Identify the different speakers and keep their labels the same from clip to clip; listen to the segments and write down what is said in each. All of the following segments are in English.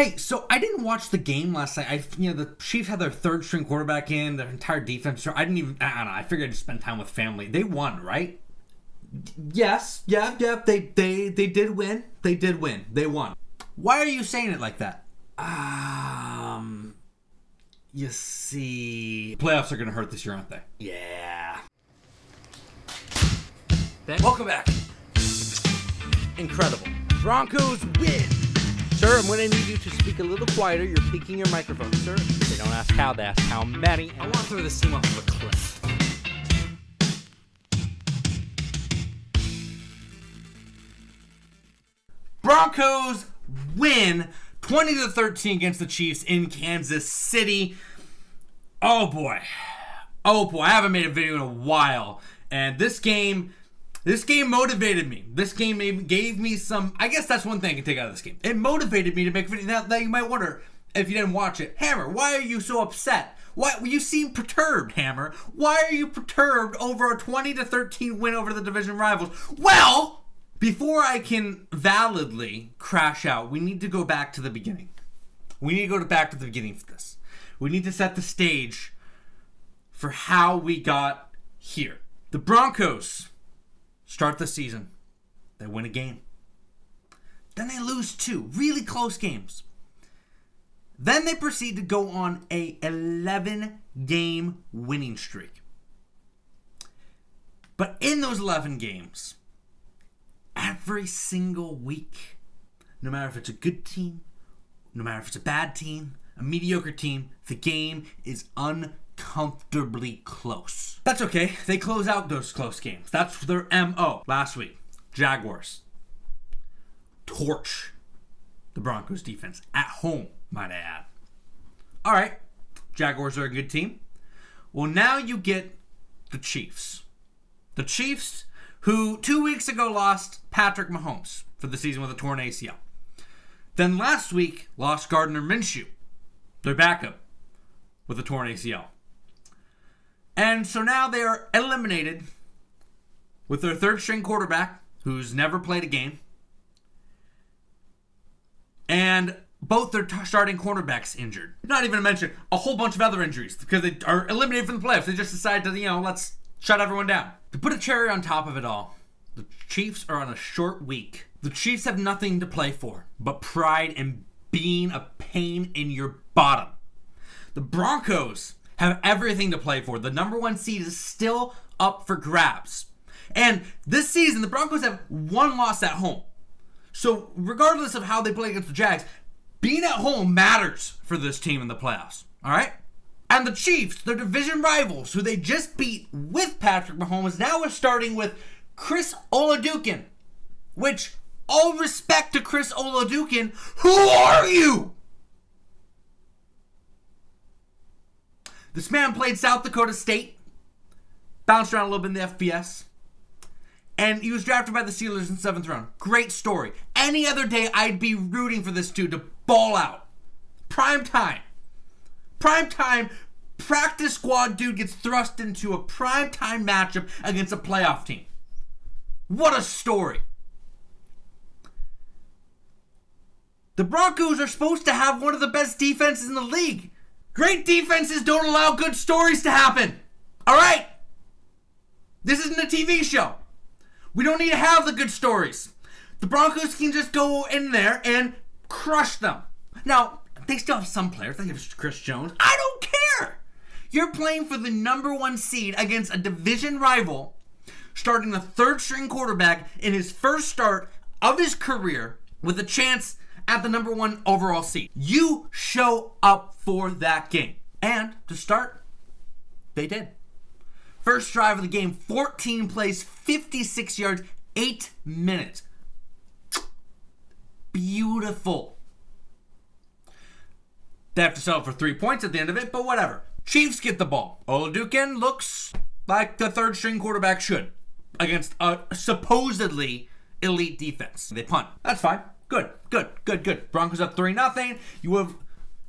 Speaker 1: Hey, so I didn't watch the game last night. The Chiefs had their third string quarterback in, their entire defense. I don't know. I figured I'd just spend time with family. They won, right? Yes. Yeah. They did win. They did win. They won. Why are you saying it like that? You see, playoffs are going to hurt this year, aren't they? Yeah. Welcome back.
Speaker 2: Incredible. Broncos win. Sir, I'm going to need you to speak a little quieter. You're peaking your microphone, sir. They don't ask how, they ask how many.
Speaker 1: I want to throw this team off of a cliff. Broncos win 20-13 against the Chiefs in Kansas City. Oh boy. I haven't made a video in a while. And this game motivated me. This game gave me some... I guess that's one thing I can take out of this game. It motivated me to make a video. Now, you might wonder, if you didn't watch it, Hammer, why are you so upset? Why you seem perturbed, Hammer? Why are you perturbed over a 20-13 win over the division rivals? Well, before I can validly crash out, we need to go back to the beginning. We need to go back to the beginning for this. We need to set the stage for how we got here. The Broncos start the season. They win a game. Then they lose two really close games. Then they proceed to go on a 11-game winning streak. But in those 11 games, every single week, no matter if it's a good team, no matter if it's a bad team, a mediocre team, the game is uncomfortably close. That's okay. They close out those close games. That's their MO. Last week, Jaguars torch the Broncos defense at home, might I add. All right, Jaguars are a good team. Well, now you get the Chiefs. The Chiefs, who 2 weeks ago lost Patrick Mahomes for the season with a torn ACL. Then last week lost Gardner Minshew, their backup, with a torn ACL. And so now they are eliminated with their third string quarterback, who's never played a game, and both their starting cornerbacks injured. Not even to mention a whole bunch of other injuries because they are eliminated from the playoffs. They just decided to, let's shut everyone down. To put a cherry on top of it all, the Chiefs are on a short week. The Chiefs have nothing to play for but pride and being a pain in your bottom. The Broncos have everything to play for. The number one seed is still up for grabs. And this season, the Broncos have one loss at home. So regardless of how they play against the Jags, being at home matters for this team in the playoffs. All right? And the Chiefs, their division rivals, who they just beat with Patrick Mahomes, now are starting with Chris Oladokun. Which, all respect to Chris Oladokun, who are you? This man played South Dakota State, bounced around a little bit in the FBS, and he was drafted by the Steelers in the 7th round. Great story. Any other day, I'd be rooting for this dude to ball out. Prime time, practice squad dude gets thrust into a prime time matchup against a playoff team. What a story. The Broncos are supposed to have one of the best defenses in the league. Great defenses don't allow good stories to happen. All right? This isn't a TV show. We don't need to have the good stories. The Broncos can just go in there and crush them. Now, they still have some players. They have Chris Jones. I don't care. You're playing for the number one seed against a division rival, starting the third string quarterback in his first start of his career with a chance at the number one overall seed. You show up for that game. And to start, they did. First drive of the game, 14 plays, 56 yards, 8 minutes. Beautiful. They have to settle for 3 points at the end of it, but whatever. Chiefs get the ball. Oladokun looks like the third string quarterback should against a supposedly elite defense. They punt. That's fine. Good. Broncos up 3-0. You would have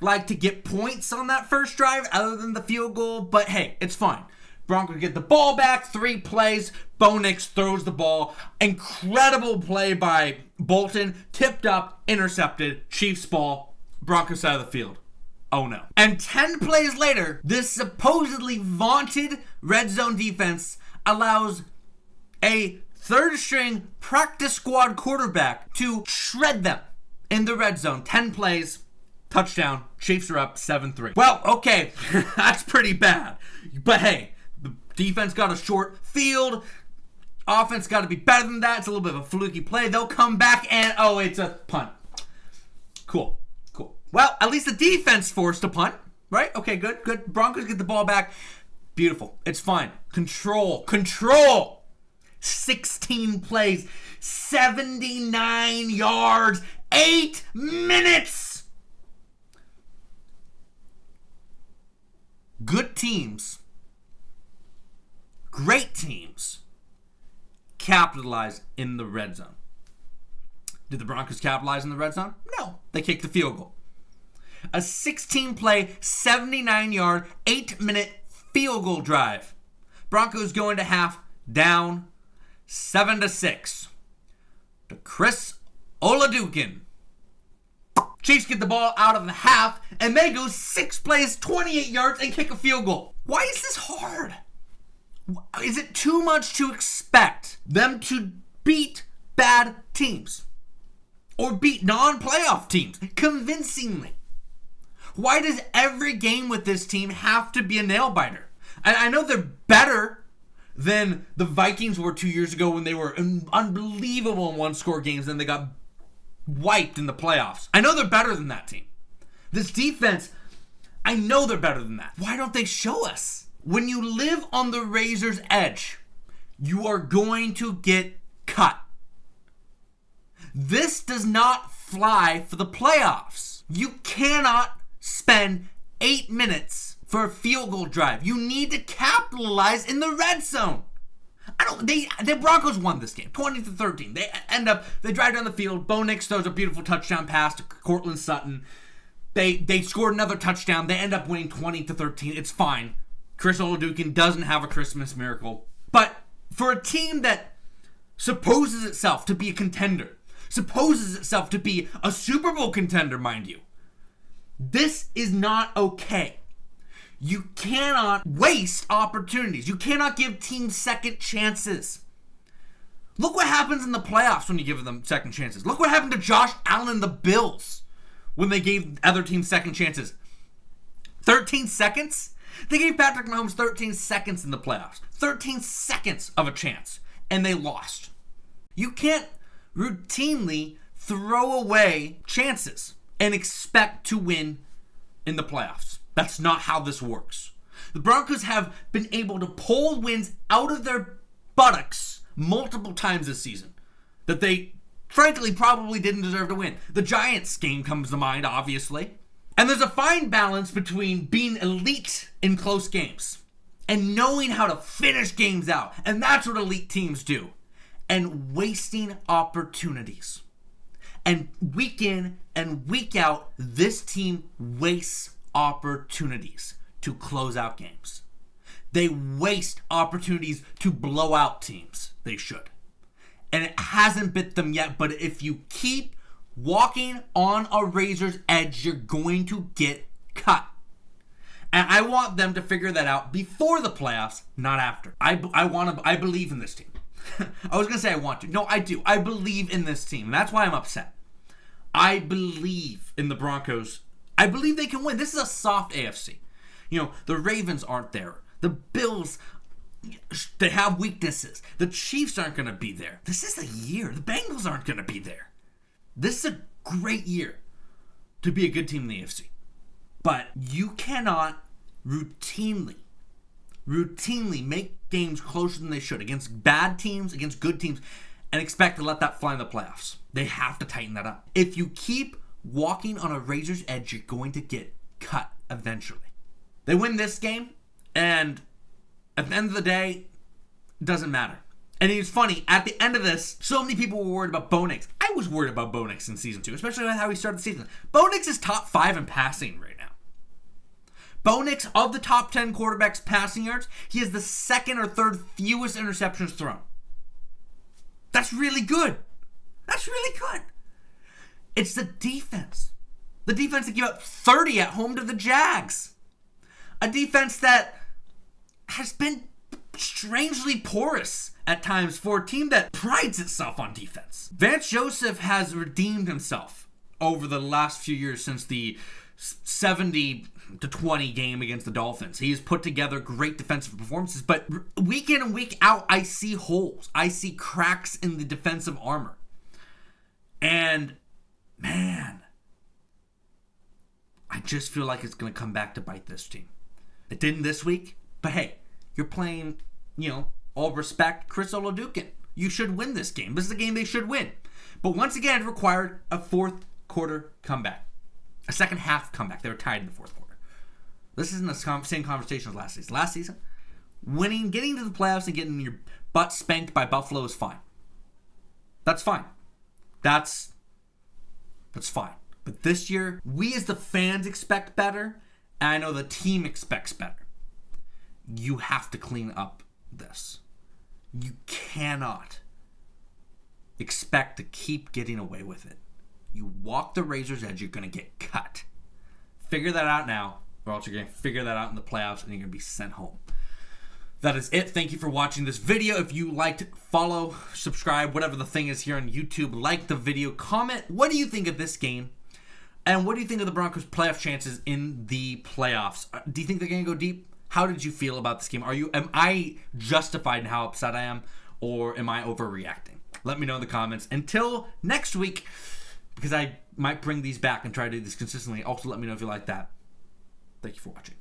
Speaker 1: liked to get points on that first drive other than the field goal, but hey, it's fine. Broncos get the ball back, 3 plays. Bo Nix throws the ball. Incredible play by Bolton. Tipped up, intercepted. Chiefs ball. Broncos side of the field. Oh no. And 10 plays later, this supposedly vaunted red zone defense allows a third string practice squad quarterback to shred them in the red zone. 10 plays, touchdown, Chiefs are up 7-3. Well, okay, that's pretty bad. But hey, the defense got a short field. Offense got to be better than that. It's a little bit of a fluky play. They'll come back and, oh, it's a punt. Cool. Well, at least the defense forced a punt, right? Okay, good. Broncos get the ball back. Beautiful. It's fine. Control. 16 plays, 79 yards, 8 minutes. Good teams, great teams, capitalize in the red zone. Did the Broncos capitalize in the red zone? No. They kicked the field goal. A 16-play, 79-yard, 8-minute field goal drive. Broncos go into half down 7-6 to Chris Oladukin. Chiefs get the ball out of the half, and they go 6 plays, 28 yards, and kick a field goal. Why is this hard? Is it too much to expect them to beat bad teams? Or beat non-playoff teams convincingly? Why does every game with this team have to be a nail-biter? I know they're better than the Vikings were 2 years ago when they were unbelievable in one-score games and they got wiped in the playoffs. I know they're better than that team. This defense, I know they're better than that. Why don't they show us? When you live on the razor's edge, you are going to get cut. This does not fly for the playoffs. You cannot spend 8 minutes for a field goal drive. You need to capitalize in the red zone. The Broncos won this game, 20-13. They drive down the field. Bo Nix throws a beautiful touchdown pass to Cortland Sutton. They scored another touchdown. They end up winning 20-13. It's fine. Chris Oladukin doesn't have a Christmas miracle. But for a team that supposes itself to be a contender, supposes itself to be a Super Bowl contender, mind you, this is not okay. You cannot waste opportunities. You cannot give teams second chances. Look what happens in the playoffs when you give them second chances. Look what happened to Josh Allen and the Bills when they gave other teams second chances. 13 seconds? They gave Patrick Mahomes 13 seconds in the playoffs. 13 seconds of a chance. And they lost. You can't routinely throw away chances and expect to win in the playoffs. That's not how this works. The Broncos have been able to pull wins out of their buttocks multiple times this season that they, frankly, probably didn't deserve to win. The Giants game comes to mind, obviously. And there's a fine balance between being elite in close games and knowing how to finish games out. And that's what elite teams do. And wasting opportunities. And week in and week out, this team wastes opportunities to close out games. They waste opportunities to blow out teams. They should. And it hasn't bit them yet, but if you keep walking on a razor's edge, you're going to get cut. And I want them to figure that out before the playoffs, not after. I believe in this team. I was going to say I want to. No, I do. I believe in this team. And that's why I'm upset. I believe in the Broncos. I believe they can win. This is a soft AFC. The Ravens aren't there. The Bills, they have weaknesses. The Chiefs aren't going to be there. This is the year. The Bengals aren't going to be there. This is a great year to be a good team in the AFC. But you cannot routinely make games closer than they should against bad teams, against good teams, and expect to let that fly in the playoffs. They have to tighten that up. If you keep walking on a razor's edge, you're going to get cut eventually. They win this game, and at the end of the day, it doesn't matter. And it's funny, at the end of this, so many people were worried about Bo Nix. I was worried about Bo Nix in Season 2, especially with how he started the season. Bo Nix is top 5 in passing right now. Bo Nix, of the top 10 quarterbacks passing yards, he has the second or third fewest interceptions thrown. That's really good. That's really good. It's the defense. The defense that gave up 30 at home to the Jags. A defense that has been strangely porous at times for a team that prides itself on defense. Vance Joseph has redeemed himself over the last few years since the 70-20 game against the Dolphins. He has put together great defensive performances, but week in and week out, I see holes. I see cracks in the defensive armor. And, man, I just feel like it's going to come back to bite this team. It didn't this week, but hey, you're playing, all respect, Chris Oladukin. You should win this game. This is a game they should win. But once again, it required a fourth quarter comeback. A second half comeback. They were tied in the fourth quarter. This isn't the same conversation as last season. Last season, winning, getting to the playoffs and getting your butt spanked by Buffalo is fine. That's fine. That's fine. But this year, we as the fans expect better, and I know the team expects better. You have to clean up this. You cannot expect to keep getting away with it. You walk the razor's edge, you're going to get cut. Figure that out now, or else you're going to figure that out in the playoffs and you're going to be sent home. That is it. Thank you for watching this video. If you liked, follow, subscribe, whatever the thing is here on YouTube. Like the video, comment. What do you think of this game? And what do you think of the Broncos' playoff chances in the playoffs? Do you think they're going to go deep? How did you feel about this game? Am I justified in how upset I am, or am I overreacting? Let me know in the comments. Until next week, because I might bring these back and try to do this consistently. Also, let me know if you like that. Thank you for watching.